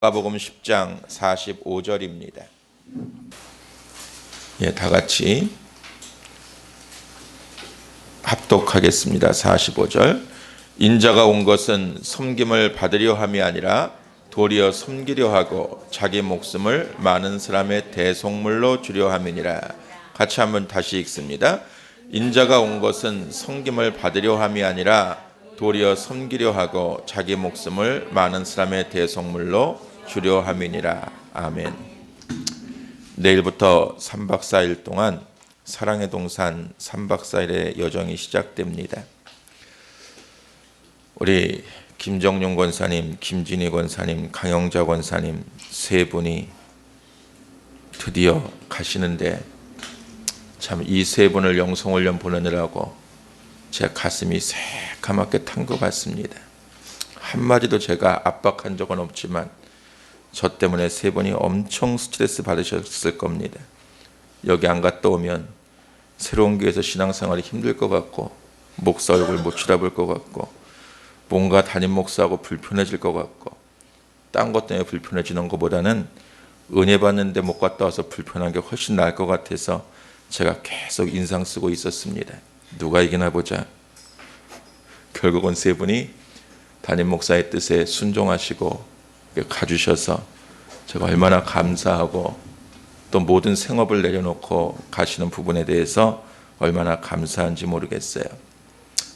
마가복음 10장 45절입니다. 다 같이 합독하겠습니다. 45절. 인자가 온 것은 섬김을 받으려 함이 아니라 도리어 섬기려 하고 자기 목숨을 많은 사람의 대속물로 주려 함이니라. 같이 한번 다시 읽습니다. 인자가 온 것은 섬김을 받으려 함이 아니라 도리어 섬기려 하고 자기 목숨을 많은 사람의 대속물로 주려 함이니라. 아멘. 내일부터 3박 4일 동안 사랑의 동산 3박 4일의 여정이 시작됩니다. 우리 김정용 권사님, 김진희 권사님, 강영자 권사님 세 분이 드디어 가시는데 참 이 세 분을 영성훈련 보내느라고 제 가슴이 새카맣게 탄 것 같습니다. 한마디도 제가 압박한 적은 없지만 저 때문에 세 분이 엄청 스트레스 받으셨을 겁니다. 여기 안 갔다 오면 새로운 교회에서 신앙생활이 힘들 것 같고 목사 얼굴 못 쳐다볼 것 같고 뭔가 담임 목사하고 불편해질 것 같고 딴 것 때문에 불편해지는 것보다는 은혜 받는데 못 갔다 와서 불편한 게 훨씬 나을 것 같아서 제가 계속 인상 쓰고 있었습니다. 누가 이기나 보자. 결국은 세 분이 담임 목사의 뜻에 순종하시고 가주셔서 제가 얼마나 감사하고 또 모든 생업을 내려놓고 가시는 부분에 대해서 얼마나 감사한지 모르겠어요.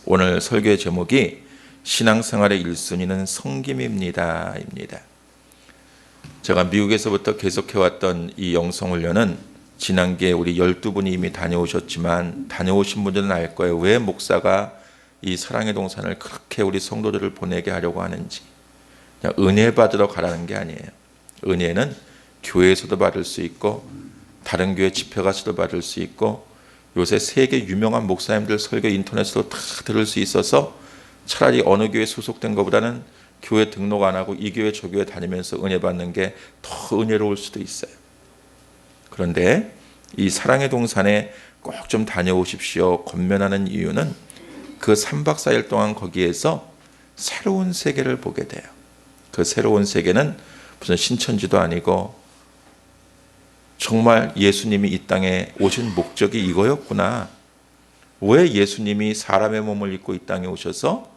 오늘 설교의 제목이 신앙생활의 1순위는 섬김입니다. 입니다. 제가 미국에서부터 계속해왔던 이 영성훈련은 지난기에 우리 12분이 이미 다녀오셨지만 다녀오신 분들은 알 거예요. 왜 목사가 이 사랑의 동산을 그렇게 우리 성도들을 보내게 하려고 하는지. 그냥 은혜 받으러 가라는 게 아니에요. 은혜는 교회에서도 받을 수 있고 다른 교회 집회 가서도 받을 수 있고 요새 세계 유명한 목사님들 설교 인터넷으로 다 들을 수 있어서 차라리 어느 교회 소속된 것보다는 교회 등록 안 하고 이 교회 저 교회 다니면서 은혜 받는 게 더 은혜로울 수도 있어요. 그런데 이 사랑의 동산에 꼭 좀 다녀오십시오 권면하는 이유는 그 3박 4일 동안 거기에서 새로운 세계를 보게 돼요. 그 새로운 세계는 무슨 신천지도 아니고 정말 예수님이 이 땅에 오신 목적이 이거였구나. 왜 예수님이 사람의 몸을 입고 이 땅에 오셔서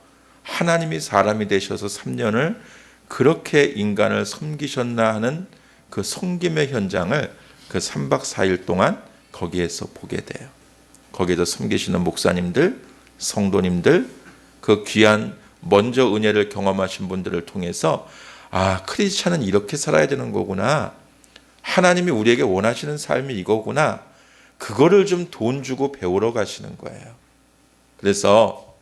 하나님이 사람이 되셔서 3년을 그렇게 인간을 섬기셨나 하는 그 섬김의 현장을 그 3박 4일 동안 거기에서 보게 돼요. 거기에서 섬기시는 목사님들, 성도님들, 그 귀한 먼저 은혜를 경험하신 분들을 통해서 크리스찬은 이렇게 살아야 되는 거구나. 하나님이 우리에게 원하시는 삶이 이거구나. 그거를 좀 돈 주고 배우러 가시는 거예요. 그래서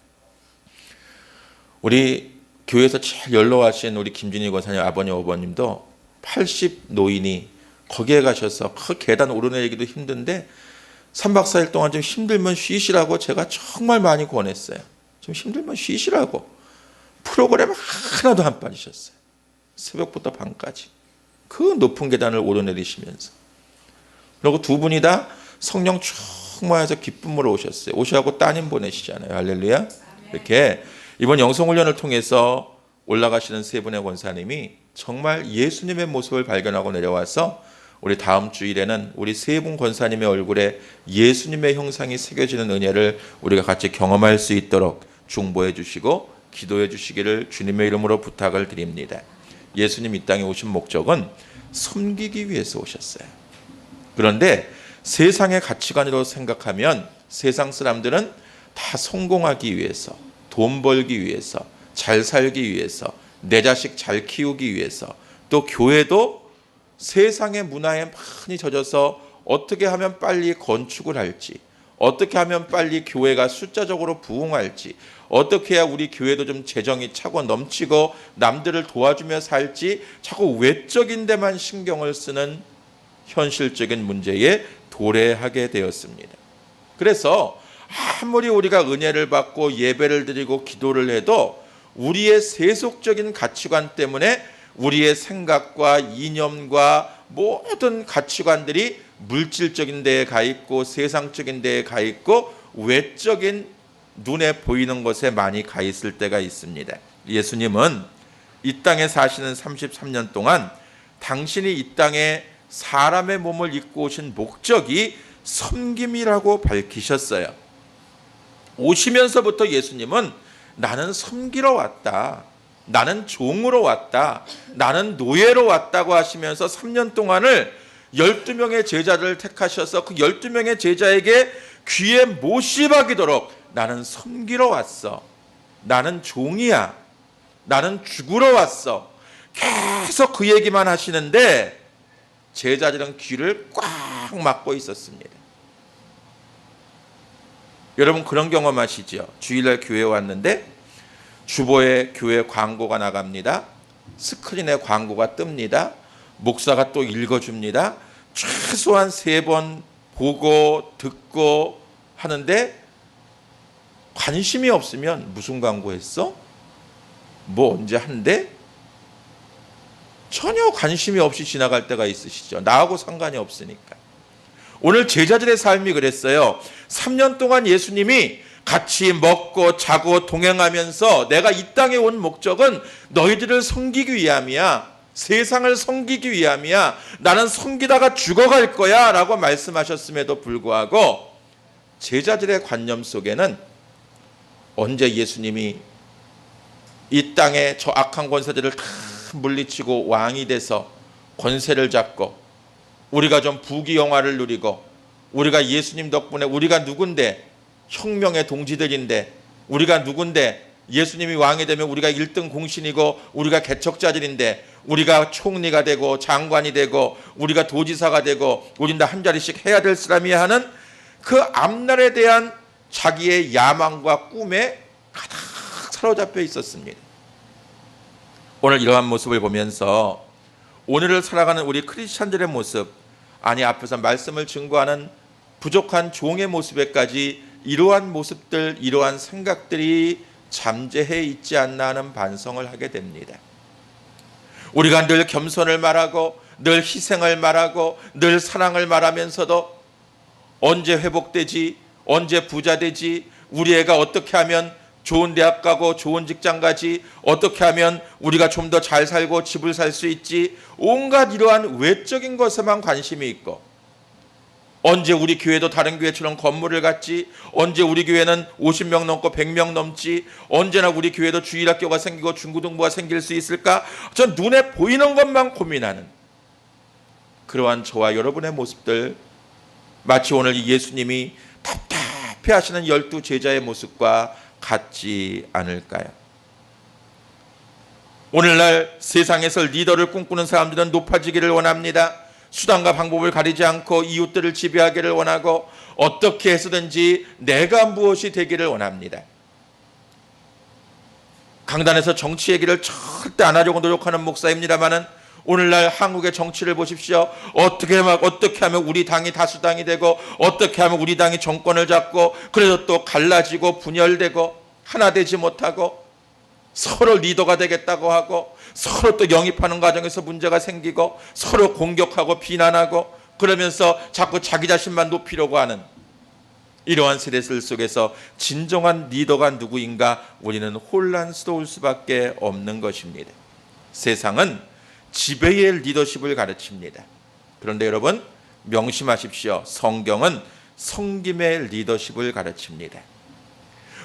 우리 교회에서 제일 연로하신 우리 김진희 권사님 아버님, 어머님도 80 노인이 거기에 가셔서 그 계단 오르내리기도 힘든데 3박 4일 동안 좀 힘들면 쉬시라고 제가 정말 많이 권했어요. 좀 힘들면 쉬시라고. 프로그램 하나도 안 빠지셨어요. 새벽부터 밤까지. 그 높은 계단을 오르내리시면서. 그리고 두 분이 다 성령 충만해서 기쁨으로 오셨어요. 오셔갖고 따님 보내시잖아요. 할렐루야. 이렇게 이번 영성훈련을 통해서 올라가시는 세 분의 권사님이 정말 예수님의 모습을 발견하고 내려와서 우리 다음 주일에는 우리 세 분 권사님의 얼굴에 예수님의 형상이 새겨지는 은혜를 우리가 같이 경험할 수 있도록 중보해 주시고 기도해 주시기를 주님의 이름으로 부탁을 드립니다. 예수님 이 땅에 오신 목적은 섬기기 위해서 오셨어요. 그런데 세상의 가치관으로 생각하면 세상 사람들은 다 성공하기 위해서, 돈 벌기 위해서, 잘 살기 위해서, 내 자식 잘 키우기 위해서, 또 교회도 세상의 문화에 많이 젖어서 어떻게 하면 빨리 건축을 할지, 어떻게 하면 빨리 교회가 숫자적으로 부흥할지, 어떻게 해야 우리 교회도 좀 재정이 차고 넘치고 남들을 도와주며 살지 자꾸 외적인 데만 신경을 쓰는 현실적인 문제에 도래하게 되었습니다. 그래서 아무리 우리가 은혜를 받고 예배를 드리고 기도를 해도 우리의 세속적인 가치관 때문에 우리의 생각과 이념과 모든 가치관들이 물질적인 데에 가 있고 세상적인 데에 가 있고 외적인 눈에 보이는 것에 많이 가 있을 때가 있습니다. 예수님은 이 땅에 사시는 33년 동안 당신이 이 땅에 사람의 몸을 입고 오신 목적이 섬김이라고 밝히셨어요. 오시면서부터 예수님은 나는 섬기러 왔다, 나는 종으로 왔다, 나는 노예로 왔다고 하시면서 3년 동안을 12명의 제자들을 택하셔서 그 12명의 제자에게 귀에 못이 박이도록 나는 섬기러 왔어, 나는 종이야, 나는 죽으러 왔어, 계속 그 얘기만 하시는데 제자들은 귀를 꽉 막고 있었습니다. 여러분 그런 경험하시죠? 주일날 교회에 왔는데 주보에 교회 광고가 나갑니다. 스크린에 광고가 뜹니다. 목사가 또 읽어줍니다. 최소한 3번 보고 듣고 하는데 관심이 없으면 무슨 광고 했어? 뭐 언제 한대? 전혀 관심이 없이 지나갈 때가 있으시죠. 나하고 상관이 없으니까. 오늘 제자들의 삶이 그랬어요. 3년 동안 예수님이 같이 먹고 자고 동행하면서 내가 이 땅에 온 목적은 너희들을 섬기기 위함이야. 세상을 섬기기 위함이야. 나는 섬기다가 죽어갈 거야 라고 말씀하셨음에도 불구하고 제자들의 관념 속에는 언제 예수님이 이 땅에 저 악한 권세들을 다 물리치고 왕이 돼서 권세를 잡고 우리가 좀 부귀영화를 누리고 우리가 예수님 덕분에 우리가 누군데 혁명의 동지들인데 우리가 누군데 예수님이 왕이 되면 우리가 1등 공신이고 우리가 개척자들인데 우리가 총리가 되고 장관이 되고 우리가 도지사가 되고 우린 다 한 자리씩 해야 될 사람이야 하는 그 앞날에 대한 자기의 야망과 꿈에 가득 사로잡혀 있었습니다. 오늘 이러한 모습을 보면서 오늘을 살아가는 우리 크리스찬들의 모습, 아니 앞에서 말씀을 증거하는 부족한 종의 모습에까지 이러한 모습들, 이러한 생각들이 잠재해 있지 않나 하는 반성을 하게 됩니다. 우리가 늘 겸손을 말하고 늘 희생을 말하고 늘 사랑을 말하면서도 언제 회복되지, 언제 부자 되지, 우리 애가 어떻게 하면 좋은 대학 가고 좋은 직장 가지, 어떻게 하면 우리가 좀 더 잘 살고 집을 살 수 있지, 온갖 이러한 외적인 것에만 관심이 있고 언제 우리 교회도 다른 교회처럼 건물을 갖지, 언제 우리 교회는 50명 넘고 100명 넘지, 언제나 우리 교회도 주일학교가 생기고 중고등부가 생길 수 있을까, 전 눈에 보이는 것만 고민하는 그러한 저와 여러분의 모습들, 마치 오늘 이 예수님이 답답해 하시는 12 제자의 모습과 같지 않을까요? 오늘날 세상에서 리더를 꿈꾸는 사람들은 높아지기를 원합니다. 수단과 방법을 가리지 않고 이웃들을 지배하기를 원하고 어떻게 해서든지 내가 무엇이 되기를 원합니다. 강단에서 정치 얘기를 절대 안 하려고 노력하는 목사입니다만은 오늘날 한국의 정치를 보십시오. 어떻게 하면 우리 당이 다수당이 되고 어떻게 하면 우리 당이 정권을 잡고 그래서 또 갈라지고 분열되고 하나 되지 못하고 서로 리더가 되겠다고 하고 서로 또 영입하는 과정에서 문제가 생기고 서로 공격하고 비난하고 그러면서 자꾸 자기 자신만 높이려고 하는 이러한 세대들 속에서 진정한 리더가 누구인가 우리는 혼란스러울 수밖에 없는 것입니다. 세상은 지배의 리더십을 가르칩니다. 그런데 여러분 명심하십시오. 성경은 섬김의 리더십을 가르칩니다.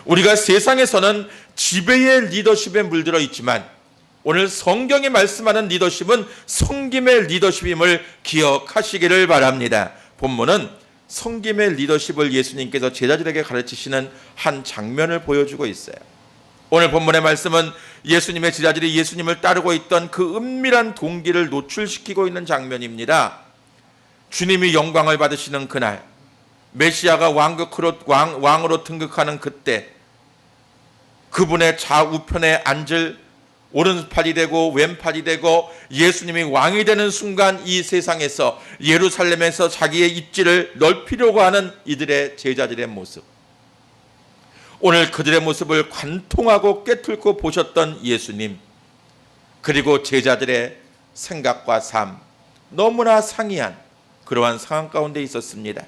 우리가 세상에서는 지배의 리더십에 물들어 있지만 오늘 성경이 말씀하는 리더십은 섬김의 리더십임을 기억하시기를 바랍니다. 본문은 섬김의 리더십을 예수님께서 제자들에게 가르치시는 한 장면을 보여주고 있어요. 오늘 본문의 말씀은 예수님의 제자들이 예수님을 따르고 있던 그 은밀한 동기를 노출시키고 있는 장면입니다. 주님이 영광을 받으시는 그날, 메시아가 왕으로 등극하는 그때 그분의 좌우편에 앉을 오른팔이 되고 왼팔이 되고 예수님이 왕이 되는 순간 이 세상에서 예루살렘에서 자기의 입지를 넓히려고 하는 이들의 제자들의 모습, 오늘 그들의 모습을 관통하고 꿰뚫고 보셨던 예수님, 그리고 제자들의 생각과 삶, 너무나 상이한 그러한 상황 가운데 있었습니다.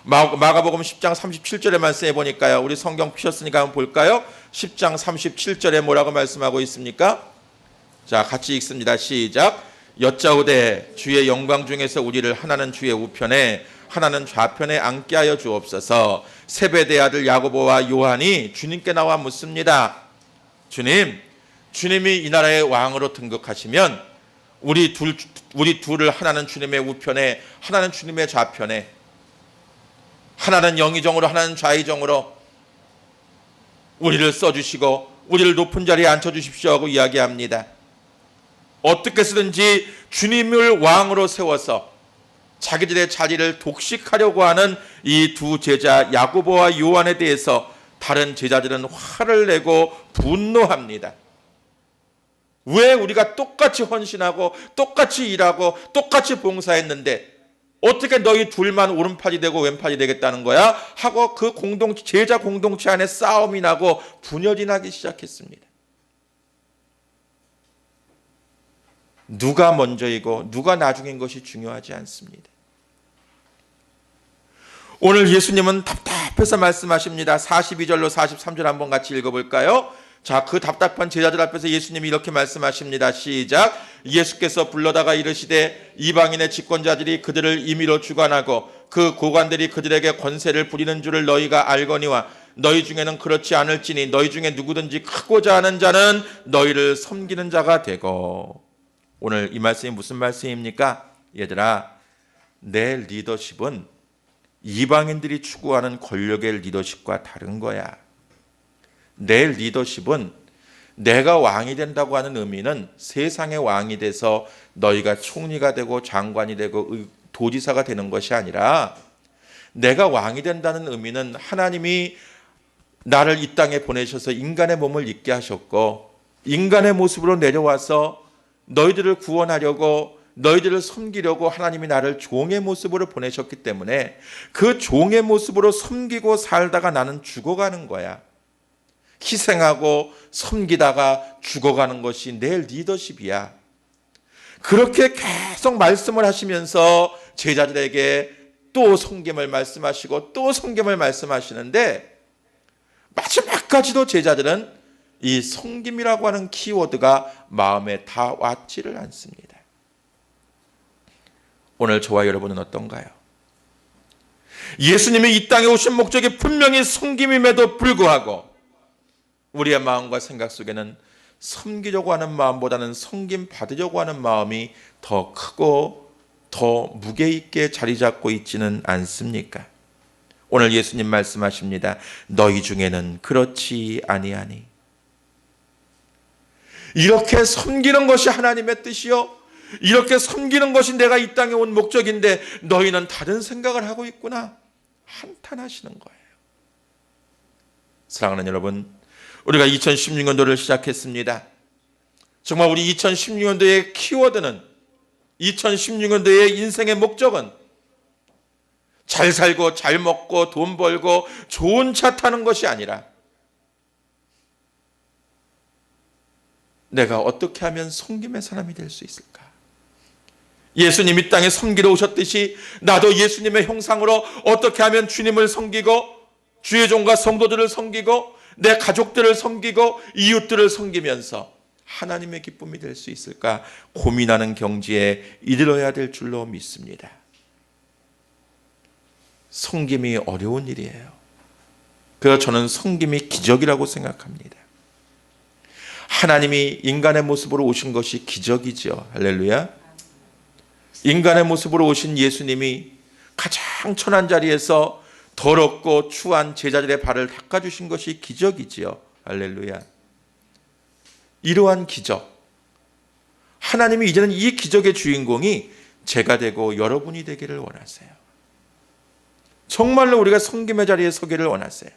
마가복음 10장 37절의 말씀해 보니까요, 우리 성경 피셨으니까 한번 볼까요? 10장 37절에 뭐라고 말씀하고 있습니까? 자, 같이 읽습니다. 시작. 여짜오되 주의 영광 중에서 우리를 하나는 주의 우편에 하나는 좌편에 앉게 하여 주옵소서. 세베대 아들 야고보와 요한이 주님께 나와 묻습니다. 주님, 주님이 이 나라의 왕으로 등극하시면 우리 둘을 하나는 주님의 우편에 하나는 주님의 좌편에, 하나는 영의정으로 하나는 좌의정으로 우리를 써주시고 우리를 높은 자리에 앉혀주십시오 하고 이야기합니다. 어떻게 쓰든지 주님을 왕으로 세워서 자기들의 자리를 독식하려고 하는 이 두 제자 야고보와 요한에 대해서 다른 제자들은 화를 내고 분노합니다. 왜 우리가 똑같이 헌신하고 똑같이 일하고 똑같이 봉사했는데 어떻게 너희 둘만 오른팔이 되고 왼팔이 되겠다는 거야? 하고 그 제자 공동체 안에 싸움이 나고 분열이 나기 시작했습니다. 누가 먼저이고 누가 나중인 것이 중요하지 않습니다. 오늘 예수님은 답답해서 말씀하십니다. 42절로 43절 한번 같이 읽어볼까요? 자, 그 답답한 제자들 앞에서 예수님이 이렇게 말씀하십니다. 시작. 예수께서 불러다가 이르시되 이방인의 집권자들이 그들을 임의로 주관하고 그 고관들이 그들에게 권세를 부리는 줄을 너희가 알거니와 너희 중에는 그렇지 않을지니 너희 중에 누구든지 크고자 하는 자는 너희를 섬기는 자가 되고. 오늘 이 말씀이 무슨 말씀입니까? 얘들아, 내 리더십은 이방인들이 추구하는 권력의 리더십과 다른 거야. 내 리더십은 내가 왕이 된다고 하는 의미는 세상의 왕이 돼서 너희가 총리가 되고 장관이 되고 도지사가 되는 것이 아니라, 내가 왕이 된다는 의미는 하나님이 나를 이 땅에 보내셔서 인간의 몸을 입게 하셨고 인간의 모습으로 내려와서 너희들을 구원하려고 너희들을 섬기려고 하나님이 나를 종의 모습으로 보내셨기 때문에 그 종의 모습으로 섬기고 살다가 나는 죽어가는 거야. 희생하고 섬기다가 죽어가는 것이 내 리더십이야. 그렇게 계속 말씀을 하시면서 제자들에게 또 성경을 말씀하시고 또 성경을 말씀하시는데 마지막까지도 제자들은 이 섬김이라고 하는 키워드가 마음에 다 왔지를 않습니다. 오늘 저와 여러분은 어떤가요? 예수님이 이 땅에 오신 목적이 분명히 섬김임에도 불구하고 우리의 마음과 생각 속에는 섬기려고 하는 마음보다는 섬김 받으려고 하는 마음이 더 크고 더 무게 있게 자리 잡고 있지는 않습니까? 오늘 예수님 말씀하십니다. 너희 중에는 그렇지 아니하니. 이렇게 섬기는 것이 하나님의 뜻이요, 이렇게 섬기는 것이 내가 이 땅에 온 목적인데 너희는 다른 생각을 하고 있구나, 한탄하시는 거예요. 사랑하는 여러분, 우리가 2016년도를 시작했습니다. 정말 우리 2016년도의 키워드는, 2016년도의 인생의 목적은 잘 살고 잘 먹고 돈 벌고 좋은 차 타는 것이 아니라 내가 어떻게 하면 섬김의 사람이 될 수 있을까? 예수님 이 땅에 섬기러 오셨듯이 나도 예수님의 형상으로 어떻게 하면 주님을 섬기고 주의 종과 성도들을 섬기고 내 가족들을 섬기고 이웃들을 섬기면서 하나님의 기쁨이 될 수 있을까 고민하는 경지에 이르러야 될 줄로 믿습니다. 섬김이 어려운 일이에요. 그래서 저는 섬김이 기적이라고 생각합니다. 하나님이 인간의 모습으로 오신 것이 기적이죠. 할렐루야. 인간의 모습으로 오신 예수님이 가장 천한 자리에서 더럽고 추한 제자들의 발을 닦아주신 것이 기적이지요. 할렐루야. 이러한 기적, 하나님이 이제는 이 기적의 주인공이 제가 되고 여러분이 되기를 원하세요. 정말로 우리가 섬김의 자리에 서기를 원하세요.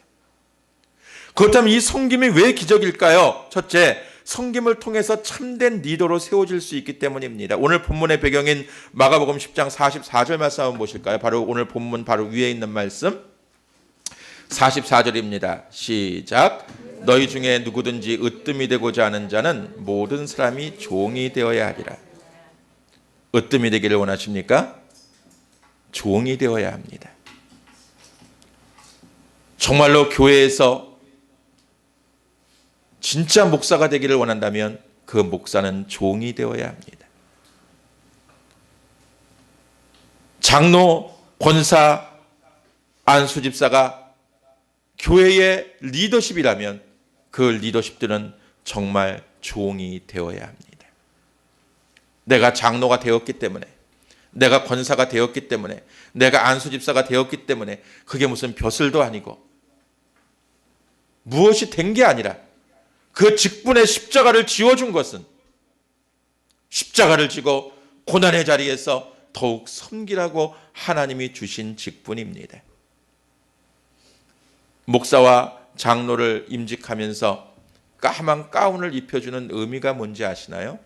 그렇다면 이 섬김이 왜 기적일까요? 첫째, 섬김을 통해서 참된 리더로 세워질 수 있기 때문입니다. 오늘 본문의 배경인 마가복음 10장 44절 말씀 한번 보실까요? 바로 오늘 본문 바로 위에 있는 말씀 44절입니다. 시작. 너희 중에 누구든지 으뜸이 되고자 하는 자는 모든 사람이 종이 되어야 하리라. 으뜸이 되기를 원하십니까? 종이 되어야 합니다. 정말로 교회에서 진짜 목사가 되기를 원한다면 그 목사는 종이 되어야 합니다. 장로, 권사, 안수집사가 교회의 리더십이라면 그 리더십들은 정말 종이 되어야 합니다. 내가 장로가 되었기 때문에, 내가 권사가 되었기 때문에, 내가 안수집사가 되었기 때문에 그게 무슨 벼슬도 아니고 무엇이 된 게 아니라 그 직분의 십자가를 지어준 것은 십자가를 지고 고난의 자리에서 더욱 섬기라고 하나님이 주신 직분입니다. 목사와 장로를 임직하면서 까만 가운을 입혀주는 의미가 뭔지 아시나요?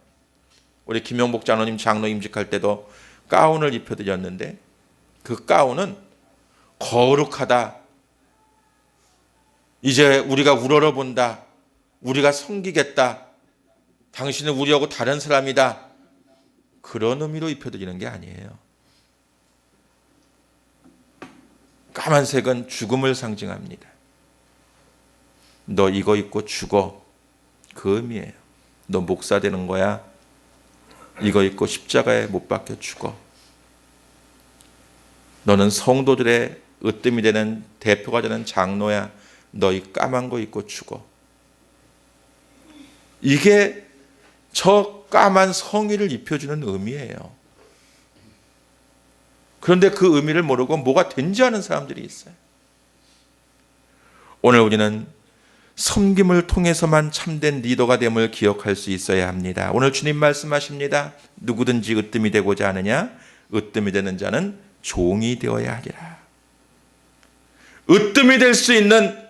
우리 김영복 장로님 장로 임직할 때도 가운을 입혀드렸는데 그 가운은 거룩하다, 이제 우리가 우러러본다, 우리가 섬기겠다, 당신은 우리하고 다른 사람이다, 그런 의미로 입혀드리는 게 아니에요. 까만색은 죽음을 상징합니다. 너 이거 입고 죽어, 그 의미예요. 너 목사 되는 거야, 이거 입고 십자가에 못 박혀 죽어. 너는 성도들의 으뜸이 되는 대표가 되는 장로야, 너 이 까만 거 입고 죽어. 이게 저 까만 성의를 입혀주는 의미예요. 그런데 그 의미를 모르고 뭐가 된지 아는 사람들이 있어요. 오늘 우리는 섬김을 통해서만 참된 리더가 됨을 기억할 수 있어야 합니다. 오늘 주님 말씀하십니다. 누구든지 으뜸이 되고자 하느냐, 으뜸이 되는 자는 종이 되어야 하리라. 으뜸이 될 수 있는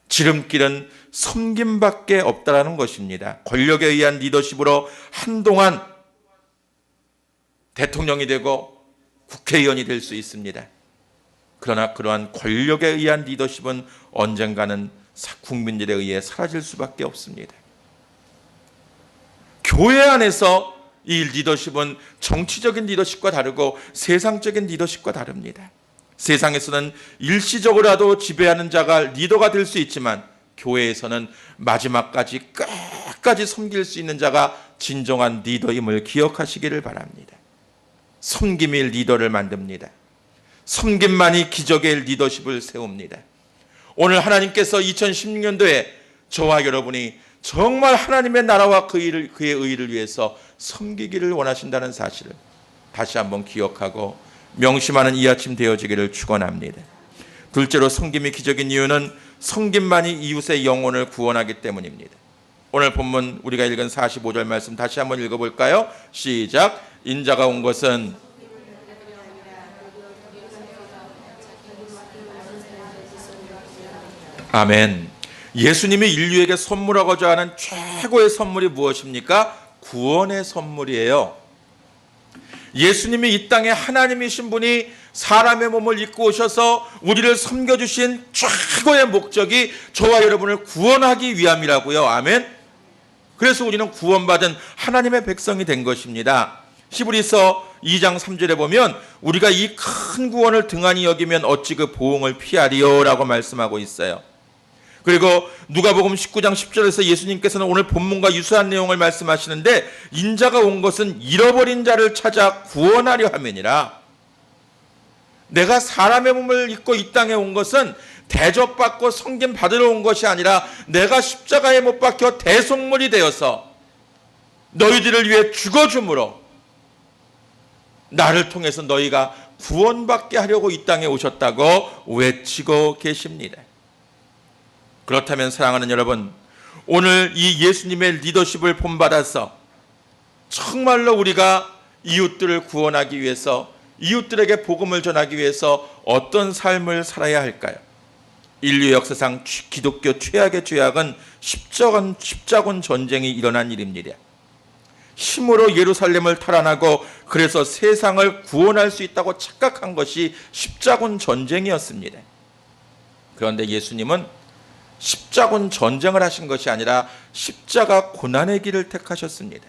지름길은 섬김밖에 없다라는 것입니다. 권력에 의한 리더십으로 한동안 대통령이 되고 국회의원이 될 수 있습니다. 그러나 그러한 권력에 의한 리더십은 언젠가는 국민들에 의해 사라질 수밖에 없습니다. 교회 안에서 이 리더십은 정치적인 리더십과 다르고 세상적인 리더십과 다릅니다. 세상에서는 일시적으로라도 지배하는 자가 리더가 될 수 있지만 교회에서는 마지막까지 끝까지 섬길 수 있는 자가 진정한 리더임을 기억하시기를 바랍니다. 섬김이 리더를 만듭니다. 섬김만이 기적의 리더십을 세웁니다. 오늘 하나님께서 2016년도에 저와 여러분이 정말 하나님의 나라와 그의 의를 위해서 섬기기를 원하신다는 사실을 다시 한번 기억하고 명심하는 이 아침 되어지기를 축원합니다. 둘째로 섬김이 기적인 이유는 섬김만이 이웃의 영혼을 구원하기 때문입니다. 오늘 본문 우리가 읽은 45절 말씀 다시 한번 읽어볼까요? 시작. 인자가 온 것은 아멘. 예수님이 인류에게 선물하고자 하는 최고의 선물이 무엇입니까? 구원의 선물이에요. 예수님이 이 땅에 하나님이신 분이 사람의 몸을 입고 오셔서 우리를 섬겨주신 최고의 목적이 저와 여러분을 구원하기 위함이라고요. 아멘. 그래서 우리는 구원받은 하나님의 백성이 된 것입니다. 히브리서 2장 3절에 보면 우리가 이 큰 구원을 등한히 여기면 어찌 그 보응을 피하리요 라고 말씀하고 있어요. 그리고 누가복음 19장 10절에서 예수님께서는 오늘 본문과 유사한 내용을 말씀하시는데 인자가 온 것은 잃어버린 자를 찾아 구원하려 함이니라. 내가 사람의 몸을 입고 이 땅에 온 것은 대접받고 섬김 받으러 온 것이 아니라 내가 십자가에 못 박혀 대속물이 되어서 너희들을 위해 죽어줌으로 나를 통해서 너희가 구원받게 하려고 이 땅에 오셨다고 외치고 계십니다. 그렇다면 사랑하는 여러분, 오늘 이 예수님의 리더십을 본받아서 정말로 우리가 이웃들을 구원하기 위해서, 이웃들에게 복음을 전하기 위해서 어떤 삶을 살아야 할까요? 인류 역사상 기독교 최악의 죄악은 십자군 전쟁이 일어난 일입니다. 힘으로 예루살렘을 탈환하고 그래서 세상을 구원할 수 있다고 착각한 것이 십자군 전쟁이었습니다. 그런데 예수님은 십자군 전쟁을 하신 것이 아니라 십자가 고난의 길을 택하셨습니다.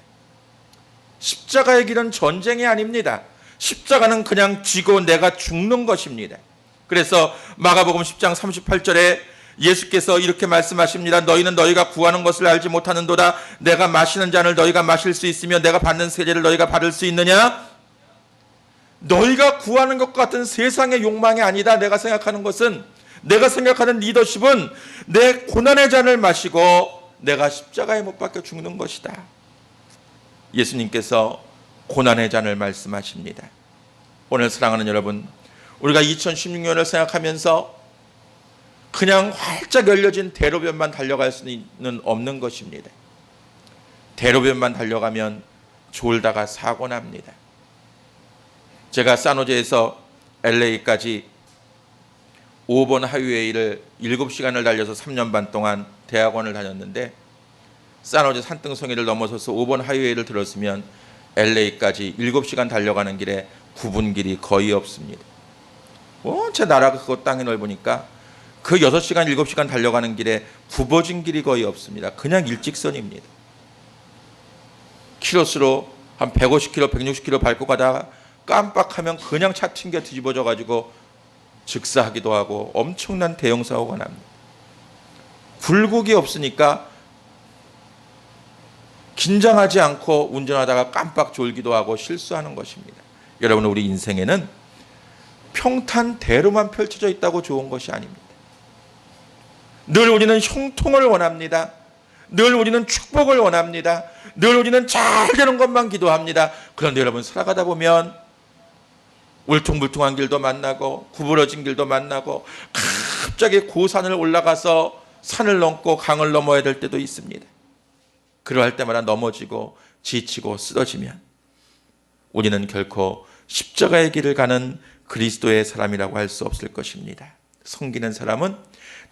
십자가의 길은 전쟁이 아닙니다. 십자가는 그냥 지고 내가 죽는 것입니다. 그래서 마가복음 10장 38절에 예수께서 이렇게 말씀하십니다. 너희는 너희가 구하는 것을 알지 못하는도다. 내가 마시는 잔을 너희가 마실 수 있으며 내가 받는 세례를 너희가 받을 수 있느냐? 너희가 구하는 것 같은 세상의 욕망이 아니다. 내가 생각하는 것은, 내가 생각하는 리더십은 내 고난의 잔을 마시고 내가 십자가에 못 박혀 죽는 것이다. 예수님께서 고난의 잔을 말씀하십니다. 오늘 사랑하는 여러분, 우리가 2016년을 생각하면서 그냥 활짝 열려진 대로변만 달려갈 수는 없는 것입니다. 대로변만 달려가면 졸다가 사고 납니다. 제가 산호제에서 LA까지 5번 하이웨이를 7시간을 달려서 3년 반 동안 대학원을 다녔는데, 산호제 산등성이를 넘어서서 5번 하이웨이를 들었으면 LA까지 7시간 달려가는 길에 굽은 길이 거의 없습니다. 제 나라가 그 땅이 넓으니까 그 6시간 7시간 달려가는 길에 굽어진 길이 거의 없습니다. 그냥 일직선입니다. 키로수로 한 150km, 160km 밟고 가다가 깜빡하면 그냥 차 튕겨 뒤집어져 가지고 즉사하기도 하고 엄청난 대형 사고가 납니다. 굴곡이 없으니까 긴장하지 않고 운전하다가 깜빡 졸기도 하고 실수하는 것입니다. 여러분, 우리 인생에는 평탄대로만 펼쳐져 있다고 좋은 것이 아닙니다. 늘 우리는 형통을 원합니다. 늘 우리는 축복을 원합니다. 늘 우리는 잘 되는 것만 기도합니다. 그런데 여러분, 살아가다 보면 울퉁불퉁한 길도 만나고 구부러진 길도 만나고 갑자기 고산을 올라가서 산을 넘고 강을 넘어야 될 때도 있습니다. 그러할 때마다 넘어지고 지치고 쓰러지면 우리는 결코 십자가의 길을 가는 그리스도의 사람이라고 할 수 없을 것입니다. 섬기는 사람은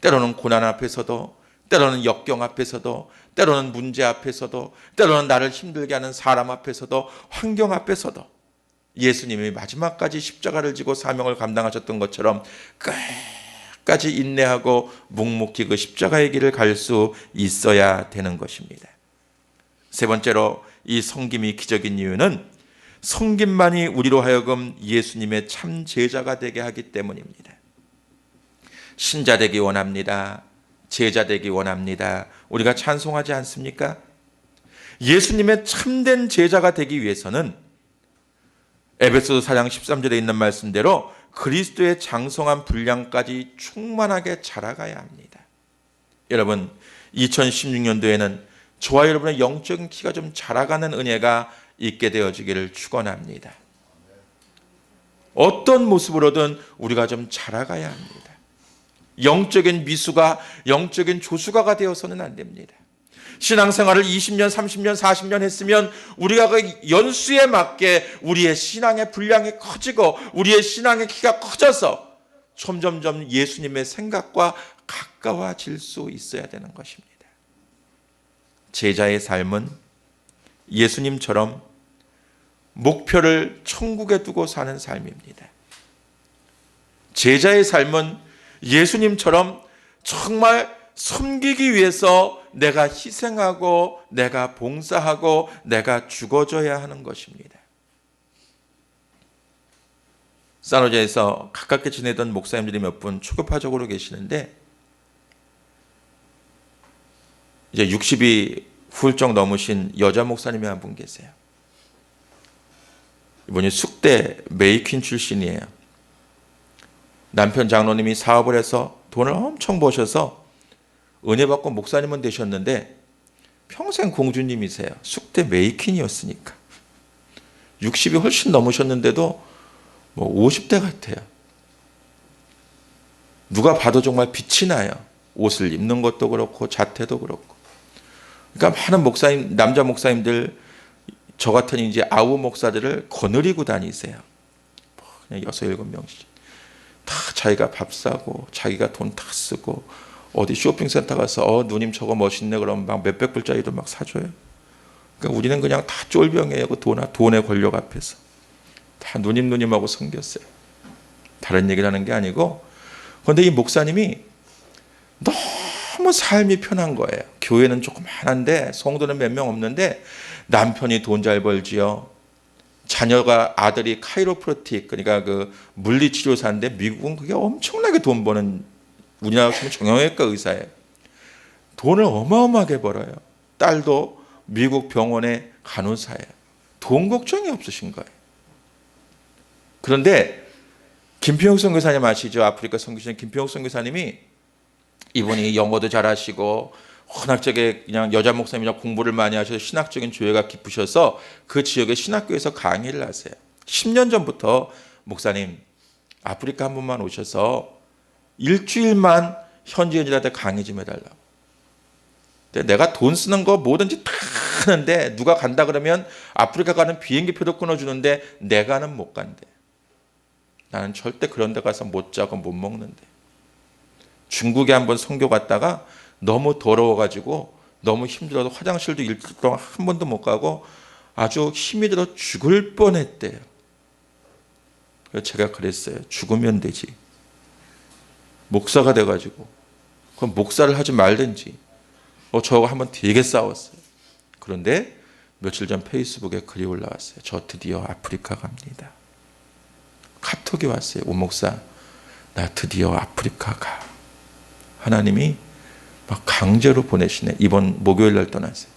때로는 고난 앞에서도, 때로는 역경 앞에서도, 때로는 문제 앞에서도, 때로는 나를 힘들게 하는 사람 앞에서도, 환경 앞에서도 예수님이 마지막까지 십자가를 지고 사명을 감당하셨던 것처럼 끝까지 인내하고 묵묵히 그 십자가의 길을 갈 수 있어야 되는 것입니다. 세 번째로, 이 섬김이 기적인 이유는 섬김만이 우리로 하여금 예수님의 참 제자가 되게 하기 때문입니다. 신자 되기 원합니다. 제자 되기 원합니다. 우리가 찬송하지 않습니까? 예수님의 참된 제자가 되기 위해서는 에베소서 4장 13절에 있는 말씀대로 그리스도의 장성한 분량까지 충만하게 자라가야 합니다. 여러분, 2016년도에는 저와 여러분의 영적인 키가 좀 자라가는 은혜가 있게 되어지기를 축원합니다. 어떤 모습으로든 우리가 좀 자라가야 합니다. 영적인 미수가, 영적인 조수가가 되어서는 안 됩니다. 신앙생활을 20년, 30년, 40년 했으면 우리가 그 연수에 맞게 우리의 신앙의 분량이 커지고 우리의 신앙의 키가 커져서 점점점 예수님의 생각과 가까워질 수 있어야 되는 것입니다. 제자의 삶은 예수님처럼 목표를 천국에 두고 사는 삶입니다. 제자의 삶은 예수님처럼 정말 섬기기 위해서 내가 희생하고 내가 봉사하고 내가 죽어줘야 하는 것입니다. 산호제에서 가깝게 지내던 목사님들이 몇 분 초급파적으로 계시는데, 이제 60이 훌쩍 넘으신 여자 목사님이 한 분 계세요. 이분이 숙대 메이퀸 출신이에요. 남편 장로님이 사업을 해서 돈을 엄청 버셔서 은혜 받고 목사님은 되셨는데 평생 공주님이세요. 숙대 메이퀸이었으니까. 60이 훨씬 넘으셨는데도 뭐 50대 같아요. 누가 봐도 정말 빛이 나요. 옷을 입는 것도 그렇고 자태도 그렇고. 그러니까 많은 목사님, 남자 목사님들, 저 같은 이제 아우 목사들을 거느리고 다니세요. 그냥 6, 7명씩. 다 자기가 밥 사고 자기가 돈 다 쓰고 어디 쇼핑센터 가서 누님 저거 멋있네 그러면 막 몇백 불짜리도 막 사줘요. 그러니까 우리는 그냥 다 쫄병이에요. 그 돈의 권력 앞에서. 다 누님하고 섬겼어요. 다른 얘기를 하는 게 아니고, 그런데 이 목사님이 너무 삶이 편한 거예요. 교회는 조금 많은데 성도는 몇 명 없는데 남편이 돈 잘 벌지요. 자녀가 아들이 카이로프라틱, 그러니까 그 물리치료사인데 미국은 그게 엄청나게 돈 버는, 우리나라 치면 정형외과 의사예요. 돈을 어마어마하게 벌어요. 딸도 미국 병원의 간호사예요. 돈 걱정이 없으신 거예요. 그런데 김평욱 선교사님 아시죠? 아프리카 선교사님 김평욱 선교사님이 이분이 영어도 잘하시고 워낙 저게 그냥 여자 목사님이랑 공부를 많이 하셔서 신학적인 조예가 깊으셔서 그 지역의 신학교에서 강의를 하세요. 10년 전부터 목사님 아프리카 한 번만 오셔서 일주일만 현지인들한테 강의 좀 해달라고. 근데 내가 돈 쓰는 거 뭐든지 다 하는데 누가 간다 그러면 아프리카 가는 비행기표도 끊어주는데 내가는 못 간대. 나는 절대 그런 데 가서 못 자고 못 먹는데. 중국에 한번 선교 갔다가 너무 더러워가지고 너무 힘들어서 화장실도 일주일 동안 한 번도 못 가고 아주 힘이 들어 죽을 뻔했대요. 그래서 제가 그랬어요. 죽으면 되지. 목사가 돼가지고 그럼 목사를 하지 말든지. 저하고 한번 되게 싸웠어요. 그런데 며칠 전 페이스북에 글이 올라왔어요. 저 드디어 아프리카 갑니다. 카톡이 왔어요. 오 목사, 나 드디어 아프리카 가. 하나님이 막 강제로 보내시네. 이번 목요일 날 떠났어요.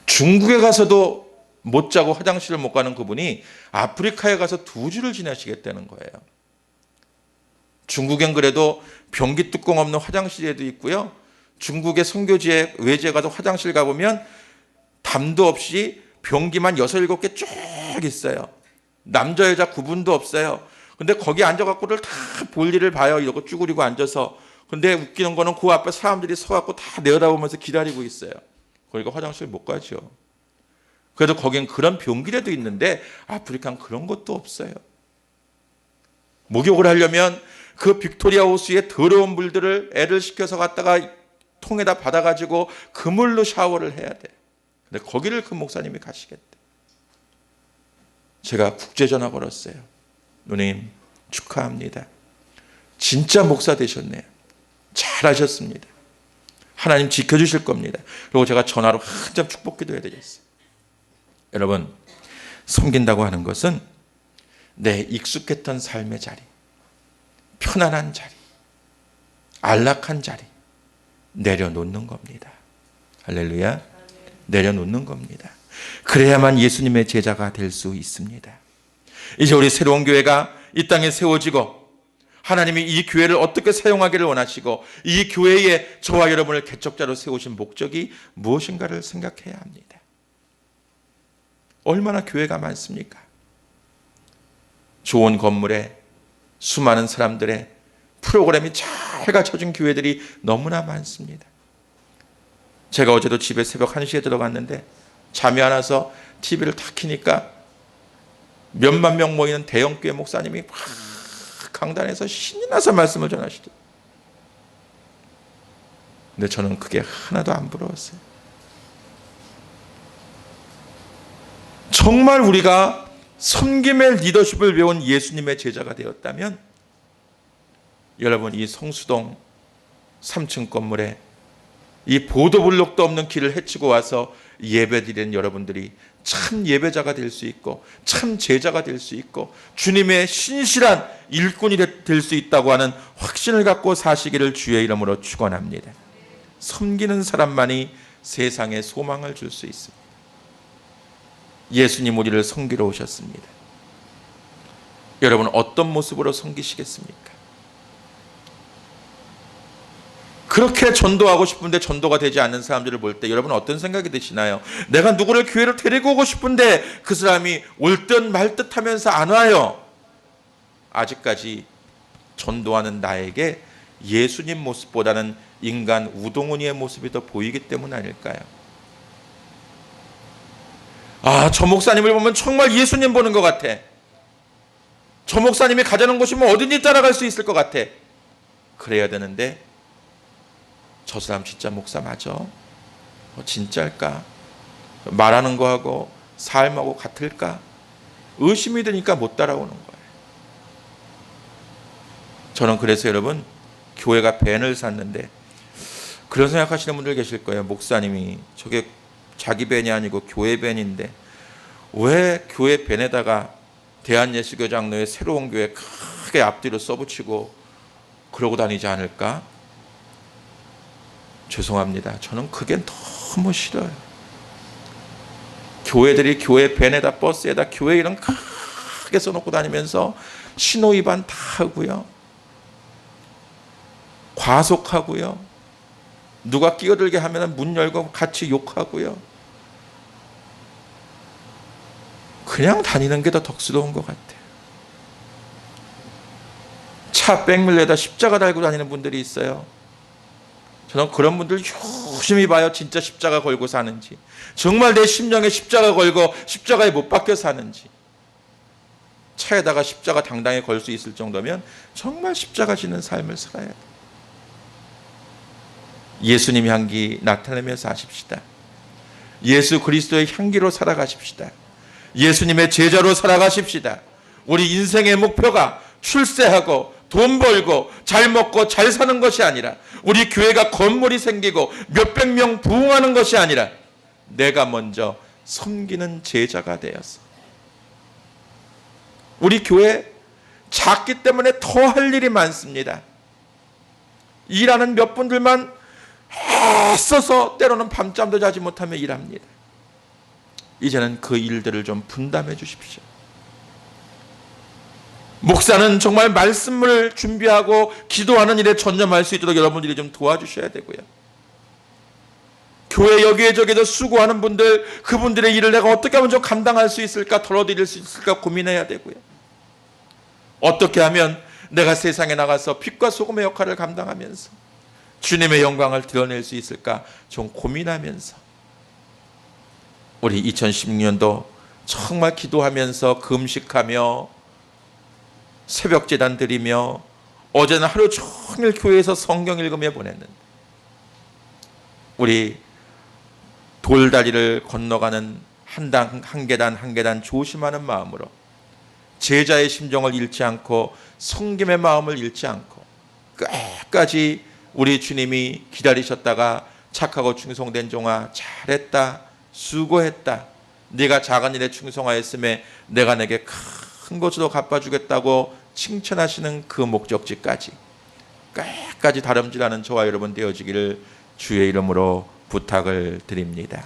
중국에 가서도 못 자고 화장실을 못 가는 그분이 아프리카에 가서 2주를 지내시겠다는 거예요. 중국엔 그래도 변기 뚜껑 없는 화장실에도 있고요. 중국의 선교지에 외지에 가서 화장실 가보면 담도 없이 변기만 6, 7개 쭉 있어요. 남자 여자 구분도 없어요. 근데 거기 앉아갖고를 다 볼일을 봐요. 이러고 쭈그리고 앉아서. 근데 웃기는 거는 그 앞에 사람들이 서갖고 다 내려다보면서 기다리고 있어요. 그러니까 화장실 못 가죠. 그래도 거긴 그런 변기라도 있는데 아프리카는 그런 것도 없어요. 목욕을 하려면 그 빅토리아 호수의 더러운 물들을 애를 시켜서 갖다가 통에다 받아가지고 그 물로 샤워를 해야 돼. 근데 거기를 그 목사님이 가시겠대. 제가 국제전화 걸었어요. 누님 축하합니다. 진짜 목사 되셨네요. 잘하셨습니다. 하나님 지켜주실 겁니다. 그리고 제가 전화로 한참 축복기도 해드렸어요. 여러분, 섬긴다고 하는 것은 내 익숙했던 삶의 자리, 편안한 자리, 안락한 자리 내려놓는 겁니다. 할렐루야. 내려놓는 겁니다. 그래야만 예수님의 제자가 될 수 있습니다. 이제 우리 새로운 교회가 이 땅에 세워지고 하나님이 이 교회를 어떻게 사용하기를 원하시고 이 교회에 저와 여러분을 개척자로 세우신 목적이 무엇인가를 생각해야 합니다. 얼마나 교회가 많습니까? 좋은 건물에 수많은 사람들의 프로그램이 잘 갖춰진 교회들이 너무나 많습니다. 제가 어제도 집에 새벽 1시에 들어갔는데 잠이 안 와서 TV를 탁 켜니까 몇만 명 모이는 대형교회 목사님이 막 강단에서 신이 나서 말씀을 전하시더라고요. 근데 저는 그게 하나도 안 부러웠어요. 정말 우리가 섬김의 리더십을 배운 예수님의 제자가 되었다면 여러분 이 성수동 3층 건물에 이 보도블록도 없는 길을 헤치고 와서 예배드리는 여러분들이 참 예배자가 될 수 있고 참 제자가 될 수 있고 주님의 신실한 일꾼이 될 수 있다고 하는 확신을 갖고 사시기를 주의 이름으로 축원합니다. 섬기는 사람만이 세상에 소망을 줄 수 있습니다. 예수님 우리를 섬기러 오셨습니다. 여러분 어떤 모습으로 섬기시겠습니까? 그렇게 전도하고 싶은데 전도가 되지 않는 사람들을 볼 때 여러분 어떤 생각이 드시나요? 내가 누구를 교회로 데리고 오고 싶은데 그 사람이 올 듯 말 듯 하면서 안 와요. 아직까지 전도하는 나에게 예수님 모습보다는 인간 우동훈이의 모습이 더 보이기 때문 아닐까요? 아, 저 목사님을 보면 정말 예수님 보는 것 같아. 저 목사님이 가자는 곳이면 어딘지 따라갈 수 있을 것 같아. 그래야 되는데 저 사람 진짜 목사 맞아? 진짜일까? 말하는 거하고 삶하고 같을까? 의심이 드니까 못 따라오는 거예요. 저는 그래서 여러분 교회가 밴을 샀는데 그런 생각하시는 분들 계실 거예요. 목사님이 저게 자기 밴이 아니고 교회 밴인데 왜 교회 밴에다가 대한예수교장로의 새로운 교회 크게 앞뒤로 써붙이고 그러고 다니지 않을까? 죄송합니다. 저는 그게 너무 싫어요. 교회들이 교회 밴에다 버스에다 교회 이름 크게 써놓고 다니면서 신호위반 다 하고요. 과속하고요. 누가 끼어들게 하면 문 열고 같이 욕하고요. 그냥 다니는 게 더 덕스러운 것 같아요. 차 백밀레다 십자가 달고 다니는 분들이 있어요. 저는 그런 분들 유심히 봐요. 진짜 십자가 걸고 사는지, 정말 내 심령에 십자가 걸고 십자가에 못 박혀 사는지. 차에다가 십자가 당당히 걸 수 있을 정도면 정말 십자가 지는 삶을 살아야 돼요. 예수님 향기 나타내며 사십시다. 예수 그리스도의 향기로 살아가십시다. 예수님의 제자로 살아가십시다. 우리 인생의 목표가 출세하고 돈 벌고 잘 먹고 잘 사는 것이 아니라, 우리 교회가 건물이 생기고 몇백 명 부흥하는 것이 아니라, 내가 먼저 섬기는 제자가 되어서. 우리 교회 작기 때문에 더 할 일이 많습니다. 일하는 몇 분들만 애써서 때로는 밤잠도 자지 못하며 일합니다. 이제는 그 일들을 좀 분담해 주십시오. 목사는 정말 말씀을 준비하고 기도하는 일에 전념할 수 있도록 여러분들이 좀 도와주셔야 되고요. 교회 여기에 저기에서 수고하는 분들, 그분들의 일을 내가 어떻게 하면 좀 감당할 수 있을까, 덜어드릴 수 있을까 고민해야 되고요. 어떻게 하면 내가 세상에 나가서 빛과 소금의 역할을 감당하면서 주님의 영광을 드러낼 수 있을까 좀 고민하면서, 우리 2016년도 정말 기도하면서 금식하며 새벽 제단 드리며, 어제는 하루 종일 교회에서 성경 읽으며 보냈는데, 우리 돌다리를 건너가는 한 계단 한 계단 조심하는 마음으로 제자의 심정을 잃지 않고 섬김의 마음을 잃지 않고 끝까지 우리 주님이 기다리셨다가 착하고 충성된 종아 잘했다, 수고했다, 네가 작은 일에 충성하였음에 내가 내게 큰 것으로 갚아주겠다고 칭찬하시는 그 목적지까지 끝까지 다름질하는 저와 여러분 되어지기를 주의 이름으로 부탁을 드립니다.